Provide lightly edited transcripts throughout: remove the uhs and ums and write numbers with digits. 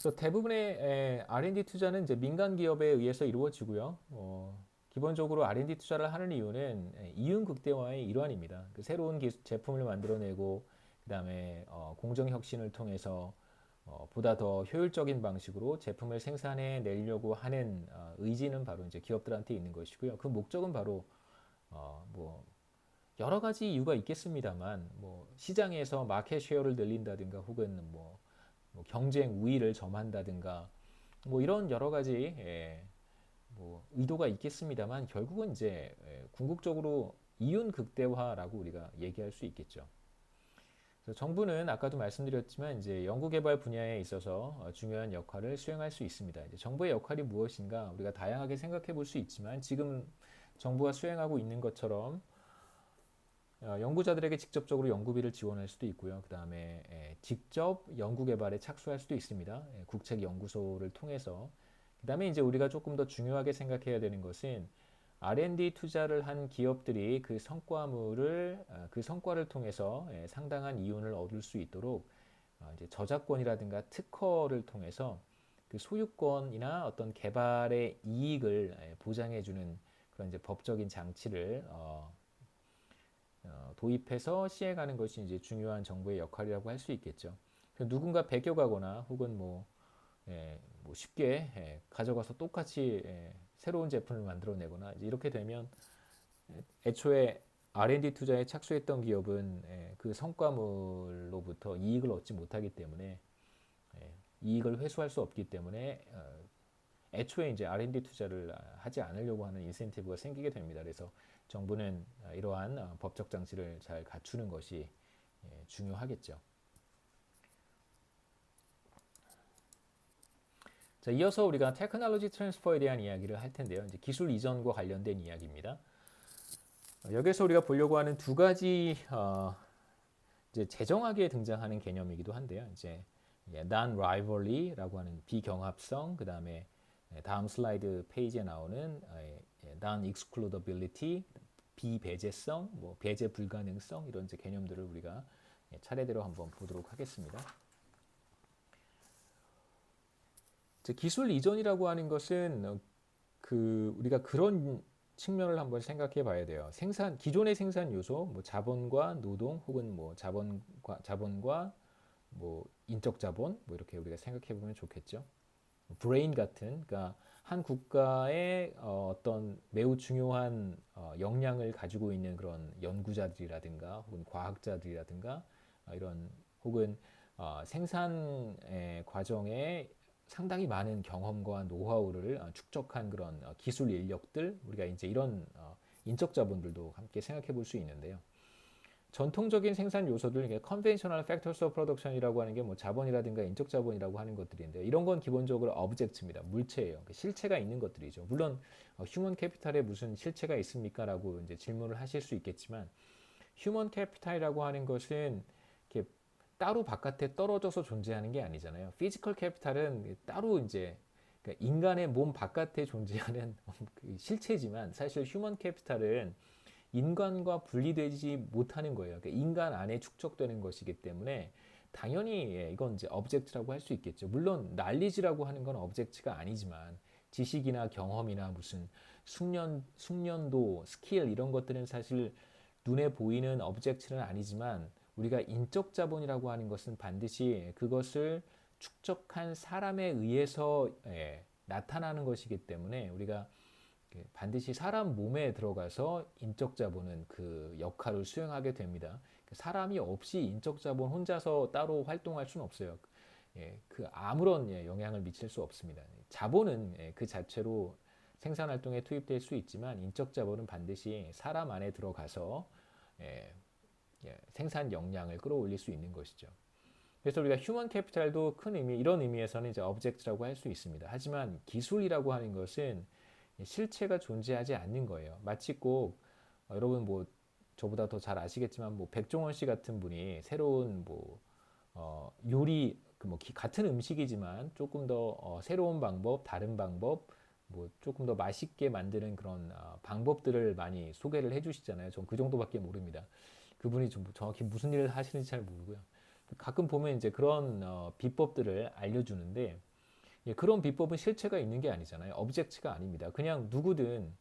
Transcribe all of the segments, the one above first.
그래서 대부분의 R&D 투자는 이제 민간 기업에 의해서 이루어지고요. 기본적으로 R&D 투자를 하는 이유는 이윤 극대화의 일환입니다. 그 새로운 제품을 만들어내고 그다음에 공정 혁신을 통해서 보다 더 효율적인 방식으로 제품을 생산해 내려고 하는 의지는 바로 이제 기업들한테 있는 것이고요. 그 목적은 바로 뭐 여러 가지 이유가 있겠습니다만 뭐 시장에서 마켓 쉐어를 늘린다든가 혹은 뭐 경쟁 우위를 점한다든가 뭐 이런 여러 가지 뭐 의도가 있겠습니다만 결국은 이제 궁극적으로 이윤 극대화라고 우리가 얘기할 수 있겠죠. 그래서 정부는 아까도 말씀드렸지만 이제 연구개발 분야에 있어서 중요한 역할을 수행할 수 있습니다. 이제 정부의 역할이 무엇인가 우리가 다양하게 생각해 볼 수 있지만 지금 정부가 수행하고 있는 것처럼 연구자들에게 직접적으로 연구비를 지원할 수도 있고요. 그 다음에 직접 연구개발에 착수할 수도 있습니다. 국책연구소를 통해서. 그 다음에 이제 우리가 조금 더 중요하게 생각해야 되는 것은 R&D 투자를 한 기업들이 그 성과물을 그 성과를 통해서 상당한 이윤을 얻을 수 있도록 이제 저작권이라든가 특허를 통해서 그 소유권이나 어떤 개발의 이익을 보장해주는 그런 이제 법적인 장치를 도입해서 시행하는 것이 이제 중요한 정부의 역할이라고 할 수 있겠죠. 누군가 베껴가거나 혹은 뭐 쉽게 가져가서 똑같이 새로운 제품을 만들어내거나 이렇게 되면 애초에 R&D 투자에 착수했던 기업은 그 성과물로부터 이익을 얻지 못하기 때문에 이익을 회수할 수 없기 때문에 애초에 이제 R&D 투자를 하지 않으려고 하는 인센티브가 생기게 됩니다. 그래서 정부는 이러한 법적 장치를 잘 갖추는 것이 중요하겠죠. 자, 이어서 우리가 테크놀로지 트랜스퍼에 대한 이야기를 할 텐데요. 이제 기술 이전과 관련된 이야기입니다. 여기서 우리가 보려고 하는 두 가지 이제 재정하게 등장하는 개념이기도 한데요. 이제 non-rivalry라고 하는 비경합성, 그 다음에 다음 슬라이드 페이지에 나오는 non-excludability, 비배제성, 뭐 배제 불가능성 이런 이제 개념들을 우리가 차례대로 한번 보도록 하겠습니다. 기술 이전이라고 하는 것은 그 우리가 그런 측면을 한번 생각해 봐야 돼요. 기존의 생산 요소, 뭐 자본과 노동 혹은 뭐 자본과 뭐 인적 자본 뭐 이렇게 우리가 생각해 보면 좋겠죠. 브레인 같은 그러니까 한 국가의 어떤 매우 중요한 역량을 가지고 있는 그런 연구자들이라든가 혹은 과학자들이라든가 이런 혹은 생산 과정에 상당히 많은 경험과 노하우를 축적한 그런 기술 인력들 우리가 이제 이런 인적 자본들도 함께 생각해 볼 수 있는데요. 전통적인 생산 요소들, 이게 conventional factors of production이라고 하는 게 뭐 자본이라든가 인적 자본이라고 하는 것들인데 이런 건 기본적으로 object입니다. 물체예요. 그러니까 실체가 있는 것들이죠. 물론 휴먼 캐피탈에 무슨 실체가 있습니까라고 이제 질문을 하실 수 있겠지만 휴먼 캐피탈이라고 하는 것은 이렇게 따로 바깥에 떨어져서 존재하는 게 아니잖아요. 피지컬 캐피탈은 따로 이제 그러니까 인간의 몸 바깥에 존재하는 그 실체지만 사실 휴먼 캐피탈은 인간과 분리되지 못하는 거예요. 그러니까 인간 안에 축적되는 것이기 때문에 당연히 이건 이제 업젝트라고 할 수 있겠죠. 물론 난리지라고 하는 건 업젝트가 아니지만 지식이나 경험이나 무슨 숙련도, 스킬 이런 것들은 사실 눈에 보이는 업젝트는 아니지만 우리가 인적 자본이라고 하는 것은 반드시 그것을 축적한 사람에 의해서 나타나는 것이기 때문에 우리가 반드시 사람 몸에 들어가서 인적 자본은 그 역할을 수행하게 됩니다. 사람이 없이 인적 자본 혼자서 따로 활동할 수는 없어요. 그 아무런 영향을 미칠 수 없습니다. 자본은 그 자체로 생산 활동에 투입될 수 있지만 인적 자본은 반드시 사람 안에 들어가서 생산 역량을 끌어올릴 수 있는 것이죠. 그래서 우리가 휴먼 캐피탈도 큰 의미, 이런 의미에서는 이제 object라고 할 수 있습니다. 하지만 기술이라고 하는 것은 실체가 존재하지 않는 거예요. 마치 꼭 여러분 뭐 저보다 더 잘 아시겠지만 뭐 백종원 씨 같은 분이 새로운 뭐 요리 그뭐 같은 음식이지만 조금 더 새로운 방법, 다른 방법, 뭐 조금 더 맛있게 만드는 그런 방법들을 많이 소개를 해주시잖아요. 전 그 정도밖에 모릅니다. 그분이 좀 정확히 무슨 일을 하시는지 잘 모르고요. 가끔 보면 이제 그런 비법들을 알려주는데 예, 그런 비법은 실체가 있는 게 아니잖아요. 오브젝트가 아닙니다. 그냥 누구든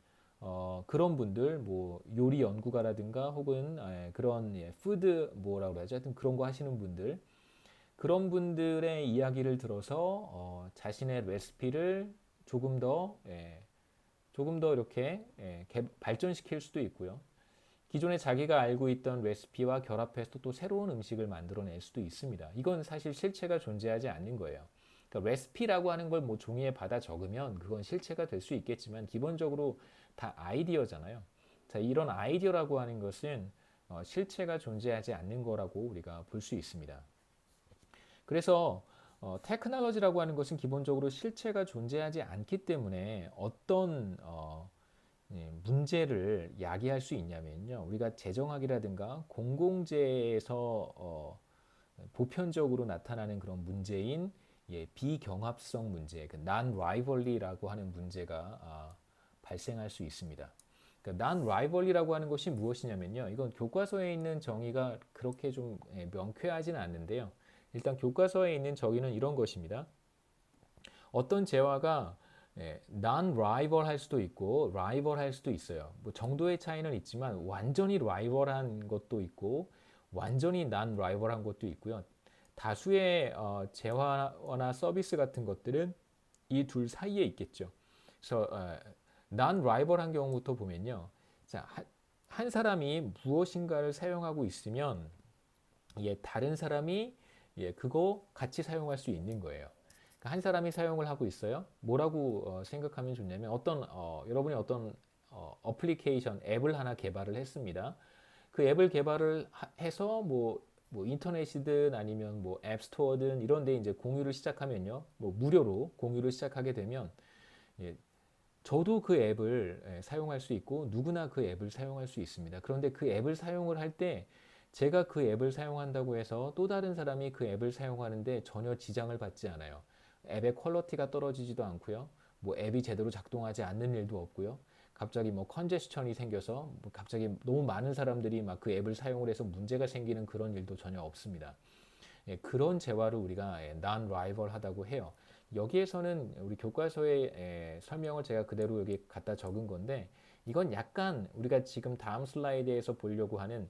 그런 분들 뭐 요리 연구가라든가 혹은 그런 푸드 뭐라고 그러죠? 하여튼 그런 거 하시는 분들 그런 분들의 이야기를 들어서 자신의 레시피를 조금 더 조금 더 이렇게 발전시킬 수도 있고요. 기존에 자기가 알고 있던 레시피와 결합해서 또 새로운 음식을 만들어낼 수도 있습니다. 이건 사실 실체가 존재하지 않는 거예요. 그러니까 레시피라고 하는 걸 뭐 종이에 받아 적으면 그건 실체가 될 수 있겠지만 기본적으로 다 아이디어잖아요. 자, 이런 아이디어라고 하는 것은 실체가 존재하지 않는 거라고 우리가 볼 수 있습니다. 그래서 테크놀로지라고 하는 것은 기본적으로 실체가 존재하지 않기 때문에 어떤 문제를 야기할 수 있냐면요. 우리가 재정학이라든가 공공재에서 보편적으로 나타나는 그런 문제인 비경합성 문제, 그 non-rivalry라고 하는 문제가 발생할 수 있습니다. 그러니까 non-rivalry라고 하는 것이 무엇이냐면요. 이건 교과서에 있는 정의가 그렇게 좀 명쾌하지는 않는데요. 일단 교과서에 있는 정의는 이런 것입니다. 어떤 재화가 non-rival 할 수도 있고 rival 할 수도 있어요. 뭐 정도의 차이는 있지만 완전히 rival한 것도 있고 완전히 non-rival한 것도 있고요. 다수의 재화나 서비스 같은 것들은 이 둘 사이에 있겠죠. 그래서 non-rival한 경우부터 보면요. 자, 한 사람이 무엇인가를 사용하고 있으면 다른 사람이 그거 같이 사용할 수 있는 거예요. 그러니까 한 사람이 사용을 하고 있어요. 뭐라고 생각하면 좋냐면 여러분이 어떤 어플리케이션 앱을 하나 개발을 했습니다. 그 앱을 개발을 해서 뭐 인터넷이든 아니면 뭐 앱스토어든 이런 데 이제 공유를 시작하면요. 뭐 무료로 공유를 시작하게 되면 저도 그 앱을 사용할 수 있고 누구나 그 앱을 사용할 수 있습니다. 그런데 그 앱을 사용을 할 때 제가 그 앱을 사용한다고 해서 또 다른 사람이 그 앱을 사용하는데 전혀 지장을 받지 않아요. 앱의 퀄리티가 떨어지지도 않고요. 뭐 앱이 제대로 작동하지 않는 일도 없고요. 갑자기 뭐 컨제스천이 생겨서 뭐 갑자기 너무 많은 사람들이 막 그 앱을 사용을 해서 문제가 생기는 그런 일도 전혀 없습니다. 그런 재화를 우리가 non-rival하다고 해요. 여기에서는 우리 교과서의 설명을 제가 그대로 여기 갖다 적은 건데 이건 약간 우리가 지금 다음 슬라이드에서 보려고 하는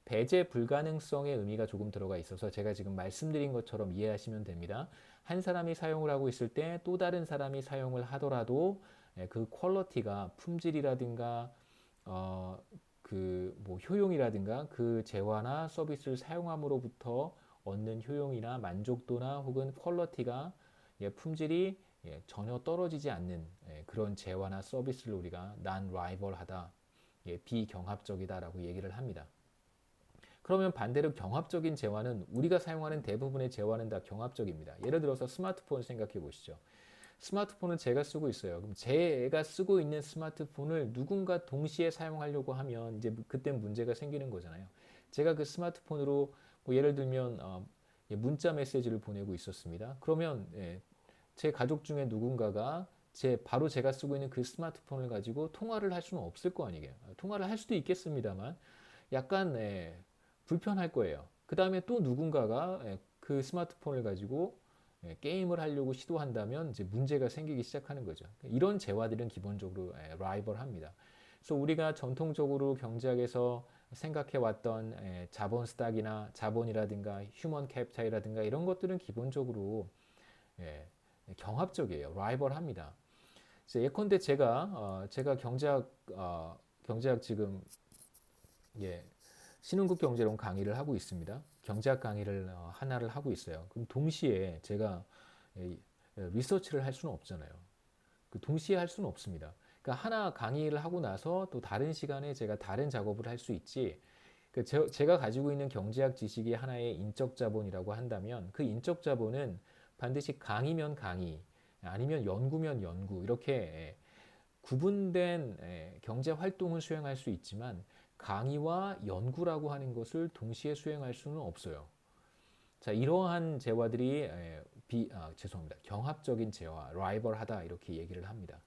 배제 불가능성의 의미가 조금 들어가 있어서 제가 지금 말씀드린 것처럼 이해하시면 됩니다. 한 사람이 사용을 하고 있을 때 또 다른 사람이 사용을 하더라도 그 퀄리티가 품질이라든가 그 뭐 효용이라든가 그 재화나 서비스를 사용함으로부터 얻는 효용이나 만족도나 혹은 퀄리티가 품질이 전혀 떨어지지 않는 그런 재화나 서비스를 우리가 non-rival하다, 비경합적이다라고 얘기를 합니다. 그러면 반대로 경합적인 재화는 우리가 사용하는 대부분의 재화는 다 경합적입니다. 예를 들어서 스마트폰 생각해 보시죠. 스마트폰은 제가 쓰고 있어요. 그럼 제가 쓰고 있는 스마트폰을 누군가 동시에 사용하려고 하면 이제 그때 문제가 생기는 거잖아요. 제가 그 스마트폰으로 뭐 예를 들면 문자 메시지를 보내고 있었습니다. 그러면 제 가족 중에 누군가가 바로 제가 쓰고 있는 그 스마트폰을 가지고 통화를 할 수는 없을 거 아니에요. 통화를 할 수도 있겠습니다만 약간 불편할 거예요. 그 다음에 또 누군가가 그 스마트폰을 가지고 게임을 하려고 시도한다면 이제 문제가 생기기 시작하는 거죠. 이런 재화들은 기본적으로 라이벌합니다. 그래서 우리가 전통적으로 경제학에서 생각해 왔던 자본 스탁이나 자본이라든가 휴먼 캐피탈이라든가 이런 것들은 기본적으로 경합적이에요. 라이벌합니다. 예컨대 제가 경제학 지금 신흥국 경제론 강의를 하고 있습니다. 경제학 강의를 하나를 하고 있어요. 그럼 동시에 제가 리서치를 할 수는 없잖아요. 동시에 할 수는 없습니다. 그러니까 하나 강의를 하고 나서 또 다른 시간에 제가 다른 작업을 할 수 있지. 제가 가지고 있는 경제학 지식이 하나의 인적 자본이라고 한다면 그 인적 자본은 반드시 강의면 강의, 아니면 연구면 연구 이렇게 구분된 경제 활동을 수행할 수 있지만 강의와 연구라고 하는 것을 동시에 수행할 수는 없어요. 자, 이러한 재화들이 죄송합니다. 경합적인 재화, 라이벌하다 이렇게 얘기를 합니다.